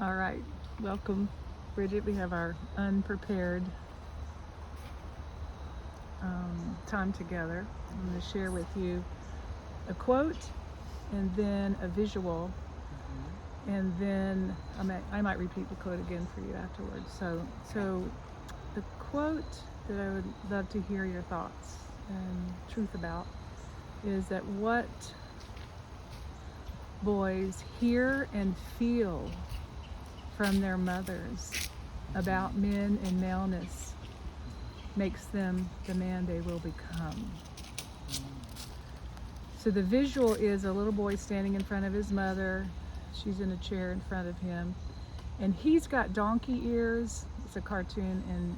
All right, welcome, Bridget. We have our unprepared time together. I'm going to share with you a quote and then a visual, and then I might repeat the quote again for you afterwards. So the quote that I would love to hear your thoughts and truth about is that what boys hear and feel from their mothers about men and maleness makes them the man they will become. So the visual is a little boy standing in front of his mother. She's in a chair in front of him, and he's got donkey ears. It's a cartoon, and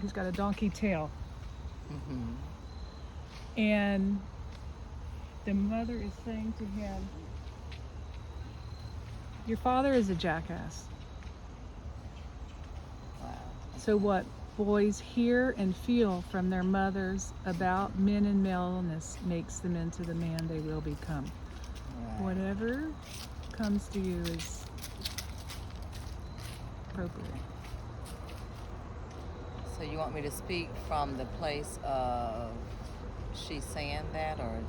he's got a donkey tail. And the mother is saying to him, "Your father is a jackass." Wow. So what boys hear and feel from their mothers about men and maleness makes them into the man they will become. Right. Whatever comes to you is appropriate. So you want me to speak from the place of she's saying that, or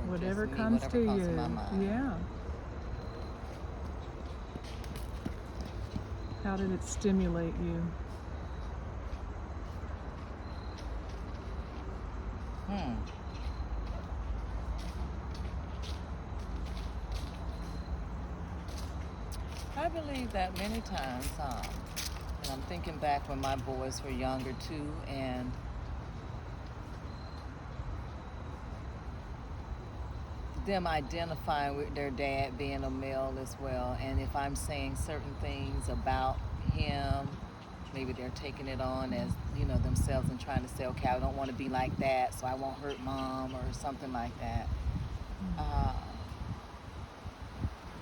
Whatever just me, comes whatever to comes you. to my mind? Yeah. How did it stimulate you? I believe that many times, and I'm thinking back when my boys were younger too, and them identifying with their dad being a male as well, and if I'm saying certain things about him, maybe they're taking it on as, themselves and trying to say, okay, I don't want to be like that, so I won't hurt mom or something like that.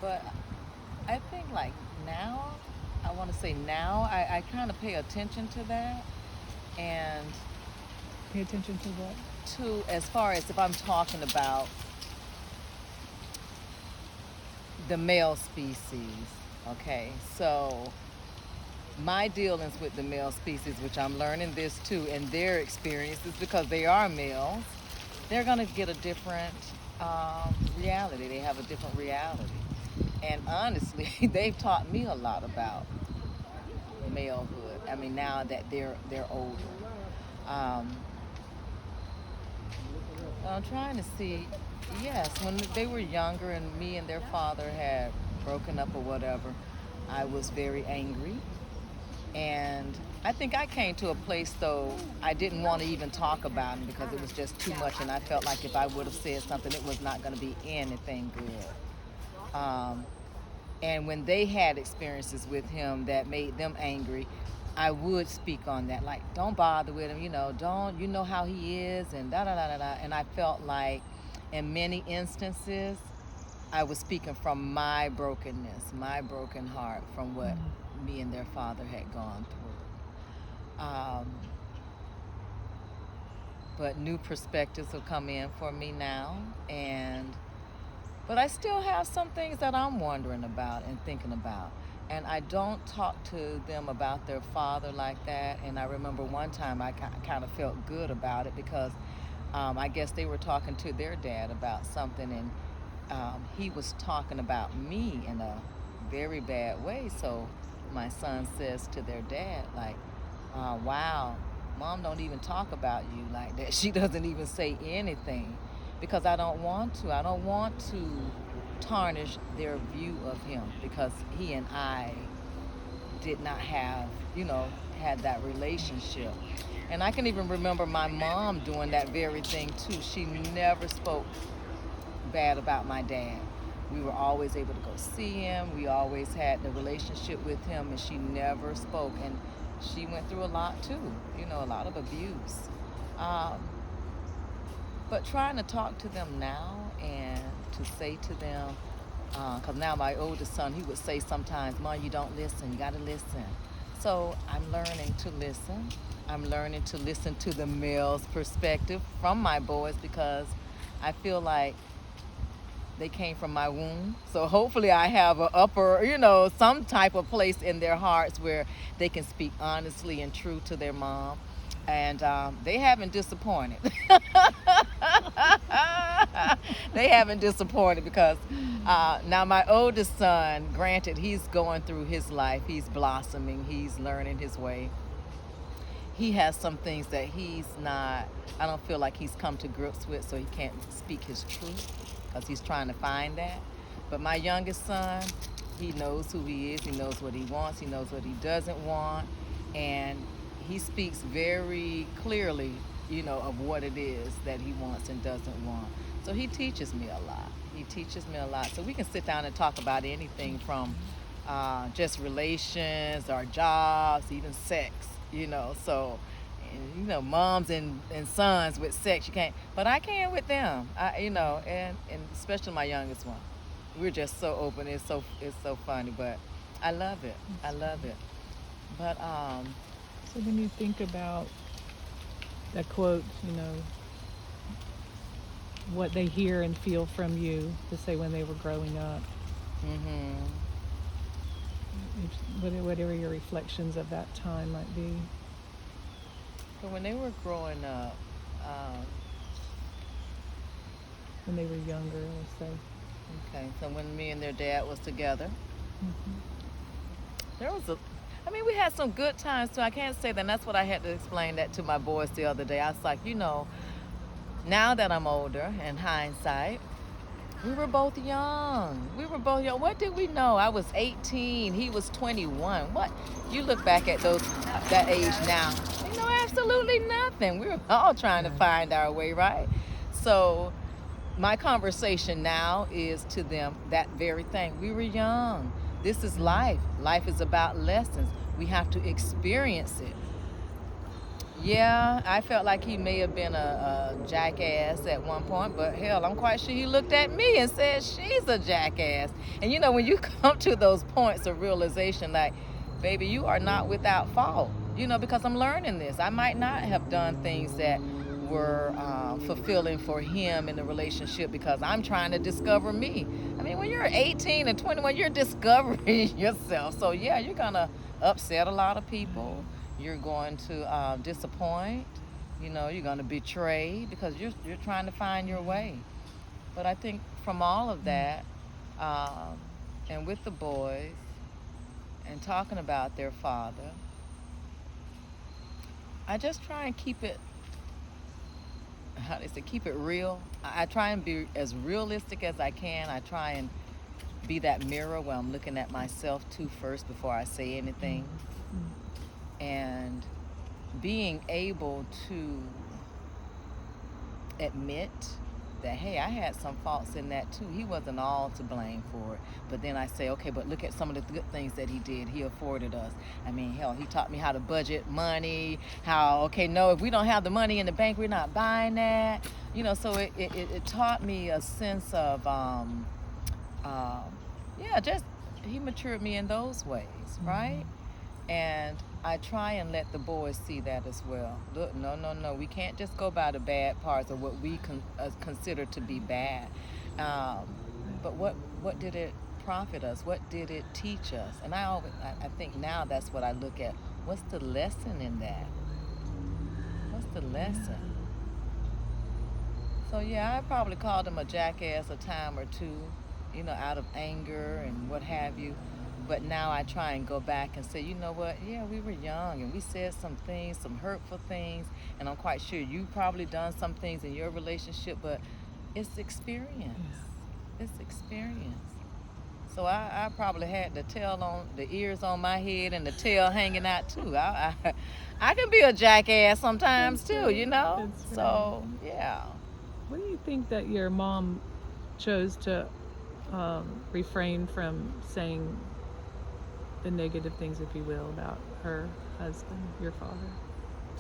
But I think like now, I kind of pay attention to that, and Pay attention to what? to as far as if I'm talking about the male species, okay? So my dealings with the male species, which I'm learning this too, and their experiences, because they are males, they're gonna get a different reality. They have a different reality. And honestly, they've taught me a lot about malehood. I mean, now that they're older. I'm trying to see, yes, when they were younger and me and their father had broken up or whatever, I was very angry. And I think I came to a place, though, I didn't want to even talk about him because it was just too much, and I felt like if I would have said something, it was not going to be anything good. And when they had experiences with him that made them angry, I would speak on that, like, don't bother with him, don't, you know how he is, and da-da-da-da-da. And I felt like in many instances, I was speaking from my brokenness, my broken heart, from what me and their father had gone through. But new perspectives have come in for me now, but I still have some things that I'm wondering about and thinking about. And I don't talk to them about their father like that. And I remember one time I kind of felt good about it because I guess they were talking to their dad about something, and he was talking about me in a very bad way. So my son says to their dad, like, wow, mom don't even talk about you like that. She doesn't even say anything, because I don't want to. I don't want to tarnish their view of him, because he and I did not have, had that relationship. And I can even remember my mom doing that very thing too. She never spoke bad about my dad. We were always able to go see him. We always had the relationship with him, and she never spoke. And she went through a lot too, a lot of abuse. But trying to talk to them now and to say to them, because now my oldest son, he would say sometimes, Mom, you don't listen, you got to listen. So I'm learning to listen. I'm learning to listen to the male's perspective from my boys, because I feel like they came from my womb. So hopefully I have a upper, some type of place in their hearts where they can speak honestly and true to their mom. And they haven't disappointed. They haven't disappointed because now my oldest son, granted, he's going through his life. He's blossoming. He's learning his way. He has some things that I don't feel like he's come to grips with, so he can't speak his truth because he's trying to find that. But my youngest son, he knows who he is. He knows what he wants. He knows what he doesn't want. And he speaks very clearly, of what it is that he wants and doesn't want. So he teaches me a lot. So we can sit down and talk about anything from just relations or jobs, even sex, So, moms and sons with sex, you can't. But I can with them, and especially my youngest one. We're just so open. It's so funny, but I love it. But So when you think about that quote, what they hear and feel from you, to say when they were growing up, whatever your reflections of that time might be. But when they were growing up, when they were younger, let's say. Okay, so when me and their dad was together, there was we had some good times too. I can't say that. And that's what I had to explain that to my boys the other day. I was like, now that I'm older, in hindsight, we were both young. What did we know? I was 18. He was 21. What? You look back at that age now. You know absolutely nothing. We were all trying to find our way, right? So my conversation now is to them that very thing. We were young. This is life. Life is about lessons. We have to experience it. Yeah, I felt like he may have been a jackass at one point, but hell, I'm quite sure he looked at me and said, she's a jackass. And when you come to those points of realization, like, baby, you are not without fault, because I'm learning this. I might not have done things that were fulfilling for him in the relationship because I'm trying to discover me. When you're 18 and 21, you're discovering yourself. So yeah, you're gonna upset a lot of people. You're going to disappoint. You're going to betray because you're trying to find your way. But I think from all of that, and with the boys, and talking about their father, I just try and keep it, keep it real. I try and be as realistic as I can. I try and be that mirror where I'm looking at myself too first before I say anything. And being able to admit that, hey, I had some faults in that too. He wasn't all to blame for it. But then I say, okay, but look at some of the good things that he did. He afforded us. Hell, he taught me how to budget money, if we don't have the money in the bank, we're not buying that. So it taught me a sense of, he matured me in those ways, right? And I try and let the boys see that as well. Look, no. We can't just go by the bad parts of what we consider to be bad. But what did it profit us? What did it teach us? And I think now that's what I look at. What's the lesson in that? What's the lesson? So yeah, I probably called him a jackass a time or two, out of anger and what have you. But now I try and go back and say, you know what? Yeah, we were young and we said some things, some hurtful things. And I'm quite sure you probably done some things in your relationship, but it's experience. It's experience. So I probably had the ears on my head and the tail hanging out too. I can be a jackass sometimes too, That's right. So, yeah. What do you think that your mom chose to refrain from saying the negative things, if you will, about her husband, your father,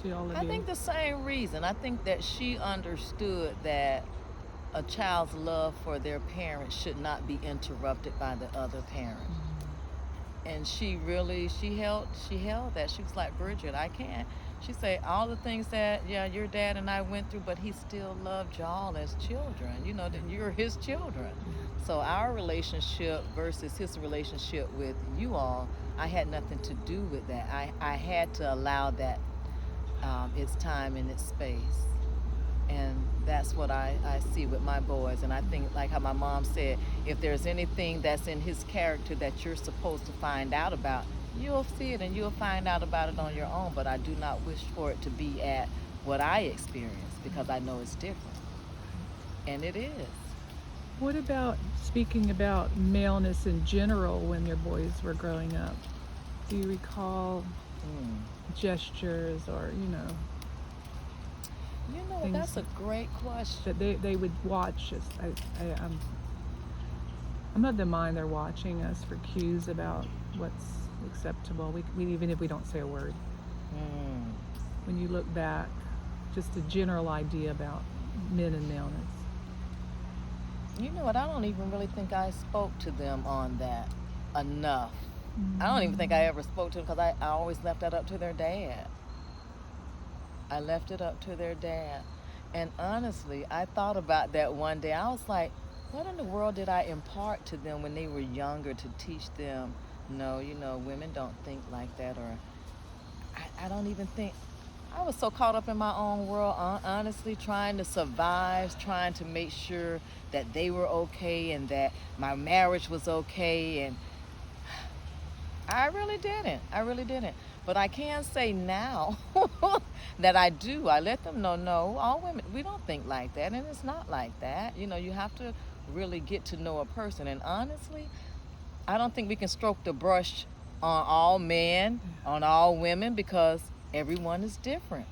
to all of you? I think the same reason. I think that she understood that a child's love for their parents should not be interrupted by the other parent. and she held that. She was like, Bridget, I can't. She said all the things that your dad and I went through, but he still loved y'all as children. You know that you're his children. So our relationship versus his relationship with you all, I had nothing to do with that. I had to allow that its time and its space. And that's what I see with my boys. And I think, like how my mom said, if there's anything that's in his character that you're supposed to find out about, you'll see it and you'll find out about it on your own. But I do not wish for it to be at what I experienced, because I know it's different. And it is. What about speaking about maleness in general when your boys were growing up? Do you recall gestures or, things that's a great question. that they would watch us? I'm of the mind they're watching us for cues about what's acceptable. We even if we don't say a word. When you look back, just a general idea about men and maleness. You know what? I don't even really think I spoke to them on that enough. I don't even think I ever spoke to them, because I always left that up to their dad. I left it up to their dad. And honestly, I thought about that one day. I was like, what in the world did I impart to them when they were younger to teach them, no, women don't think like that, or I don't even think. I was so caught up in my own world, honestly, trying to survive, trying to make sure that they were okay and that my marriage was okay. And I really didn't. But I can say now that I do. I let them know, no, all women, we don't think like that, and it's not like that. You have to really get to know a person. And honestly, I don't think we can stroke the brush on all men, on all women, because everyone is different.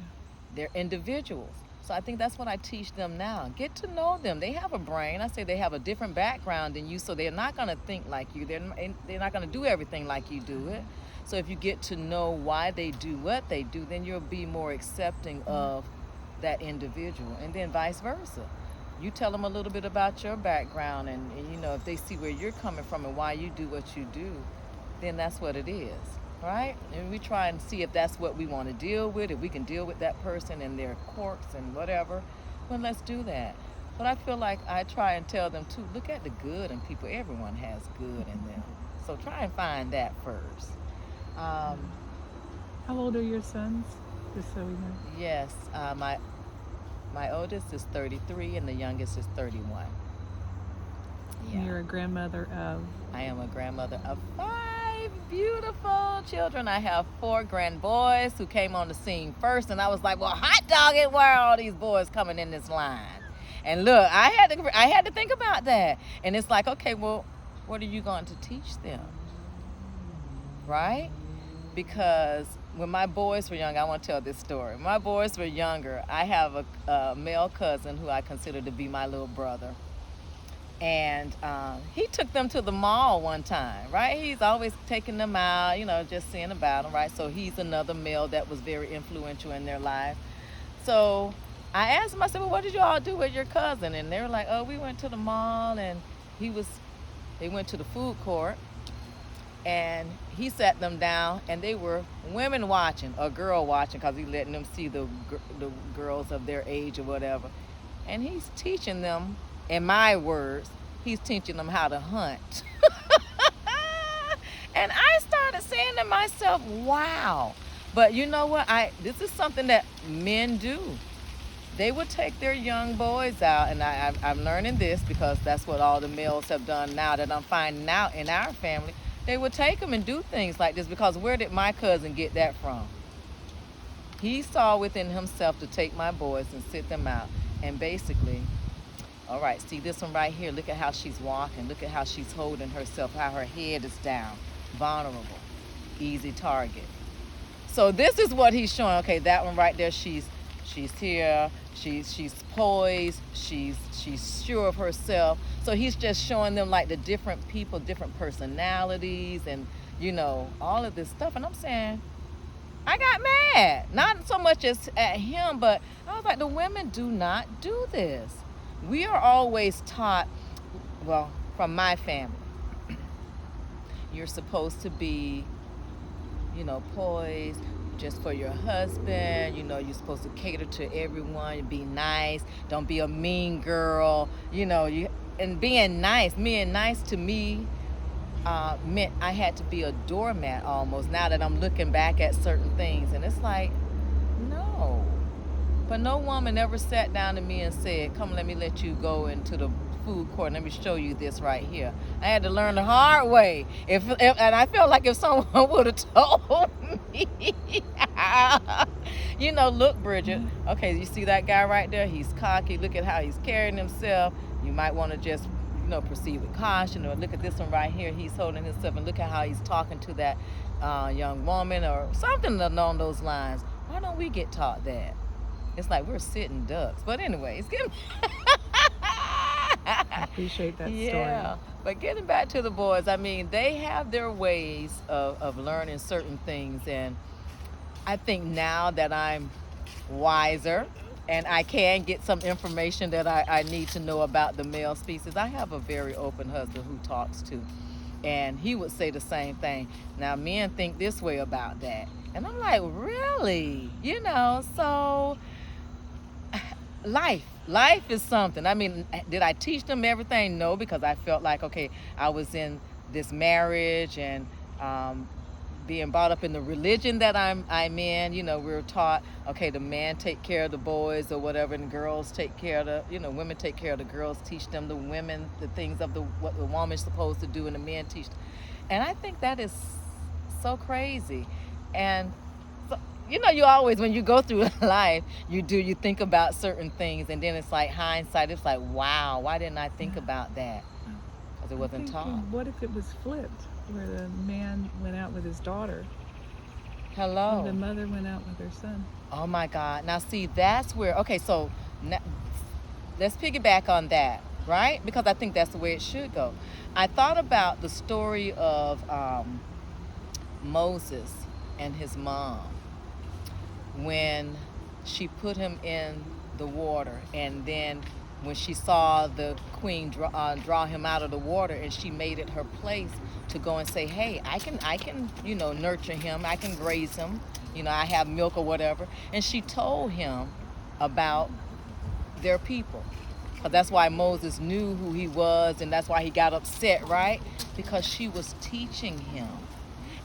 They're individuals. So I think that's what I teach them now. Get to know them. They have a brain. I say they have a different background than you, so they're not going to think like you. They're not going to do everything like you do it. So if you get to know why they do what they do, then you'll be more accepting of that individual. And then vice versa. You tell them a little bit about your background, and if they see where you're coming from and why you do what you do, then that's what it is. Right? And we try and see if that's what we want to deal with, if we can deal with that person and their quirks and whatever, well, let's do that. But I feel like I try and tell them too, look at the good in people. Everyone has good in them. So try and find that first. How old are your sons? Just so we know. Yes, my oldest is 33 and the youngest is 31. Yeah. You're a grandmother of? I am a grandmother of 5 beautiful children. I have 4 grand boys who came on the scene first, and I was like, well, hot dog it, where are all these boys coming in this line? And look, I had to think about that. And it's like, okay, well, what are you going to teach them? Right? Because when my boys were young, I want to tell this story. When my boys were younger, I have a male cousin who I consider to be my little brother. And he took them to the mall one time, right? He's always taking them out, just seeing about them, right? So he's another male that was very influential in their life. So I asked him, I said, well, what did you all do with your cousin? And they were like, oh, we went to the mall, and they went to the food court, and he sat them down, and they were women watching, or girl watching, because he's letting them see the girls of their age or whatever. And he's teaching them, in my words, he's teaching them how to hunt. And I started saying to myself, wow. But you know what? This is something that men do. They would take their young boys out, and I'm learning this because that's what all the males have done now that I'm finding out in our family. They would take them and do things like this, because where did my cousin get that from? He saw within himself to take my boys and sit them out and basically, all right, see this one right here. Look at how she's walking. Look at how she's holding herself, how her head is down. Vulnerable. Easy target. So this is what he's showing. Okay, that one right there, she's here. She's poised. She's sure of herself. So he's just showing them like the different people, different personalities, and all of this stuff. And I'm saying, I got mad. Not so much as at him, but I was like, the women do not do this. We are always taught, well, from my family, you're supposed to be, poised just for your husband. You're supposed to cater to everyone, be nice, don't be a mean girl. And being nice to me meant I had to be a doormat almost. Now that I'm looking back at certain things, and it's like, no. But no woman ever sat down to me and said, come, let me let you go into the food court. Let me show you this right here. I had to learn the hard way. And I felt like if someone would have told me, look, Bridget, okay, you see that guy right there? He's cocky. Look at how he's carrying himself. You might want to just, proceed with caution. Or look at this one right here. He's holding himself, and look at how he's talking to that young woman, or something along those lines. Why don't we get taught that? It's like we're sitting ducks. But anyway, it's getting... I appreciate that story. Yeah, but getting back to the boys, I mean, they have their ways of learning certain things. And I think now that I'm wiser and I can get some information that I need to know about the male species, I have a very open husband who talks to. And he would say the same thing. Now, men think this way about that. And I'm like, really? So... Life is something. I mean, did I teach them everything? No, because I felt like, okay, I was in this marriage and being brought up in the religion that I'm in. We were taught, okay, the man take care of the boys or whatever, and girls take care of the, women take care of the girls, teach them, the women, the things of what the woman's supposed to do, and the men teach. And I think that is so crazy. And you always, when you go through life, you think about certain things, and then it's like hindsight, it's like, wow, why didn't I think about that? Because it wasn't taught. What if it was flipped, where the man went out with his daughter? Hello. And the mother went out with her son. Oh my God. Now see, that's where, okay, so let's piggyback on that, right? Because I think that's the way it should go. I thought about the story of Moses and his mom, when she put him in the water, and then when she saw the queen draw him out of the water, and she made it her place to go and say, hey, I can nurture him, I can graze him, I have milk or whatever. And she told him about their people. Because that's why Moses knew who he was, and that's why he got upset, right? Because she was teaching him.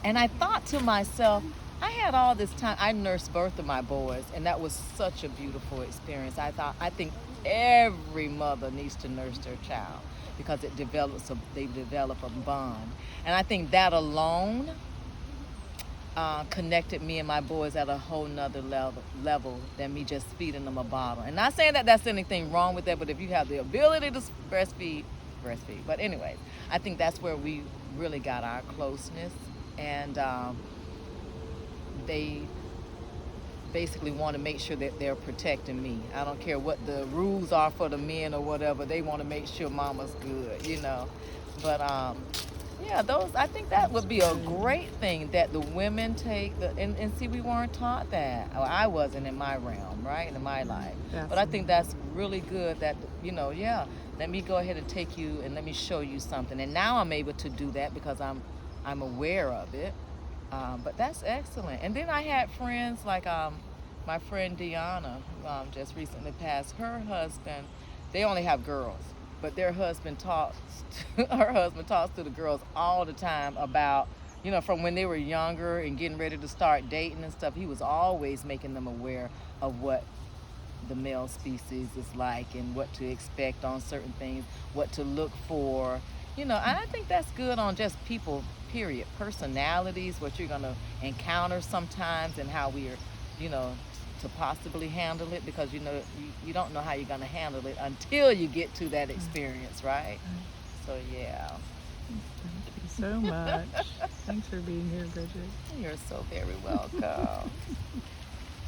And I thought to myself, I had all this time. I nursed both of my boys, and that was such a beautiful experience. I think every mother needs to nurse their child, because they develop a bond. And I think that alone connected me and my boys at a whole nother level than me just feeding them a bottle. And not saying that that's anything wrong with that, but if you have the ability to breastfeed. But anyways, I think that's where we really got our closeness. And they basically want to make sure that they're protecting me. I don't care what the rules are for the men or whatever. They want to make sure mama's good, But I think that would be a great thing, that the women take and see, we weren't taught that. Or I wasn't in my realm, right, in my life. But I think that's really good that, let me go ahead and take you and let me show you something. And now I'm able to do that because I'm aware of it. But that's excellent. And then I had friends like my friend Deanna, who just recently passed. Her husband, they only have girls, but her husband talks to the girls all the time about, from when they were younger and getting ready to start dating and stuff. He was always making them aware of what the male species is like and what to expect on certain things, what to look for. And I think that's good on just people, period. Personalities, what you're going to encounter sometimes, and how we are, to possibly handle it, because, you don't know how you're going to handle it until you get to that experience, right? So, yeah. Thank you so much. Thanks for being here, Bridget. You're so very welcome.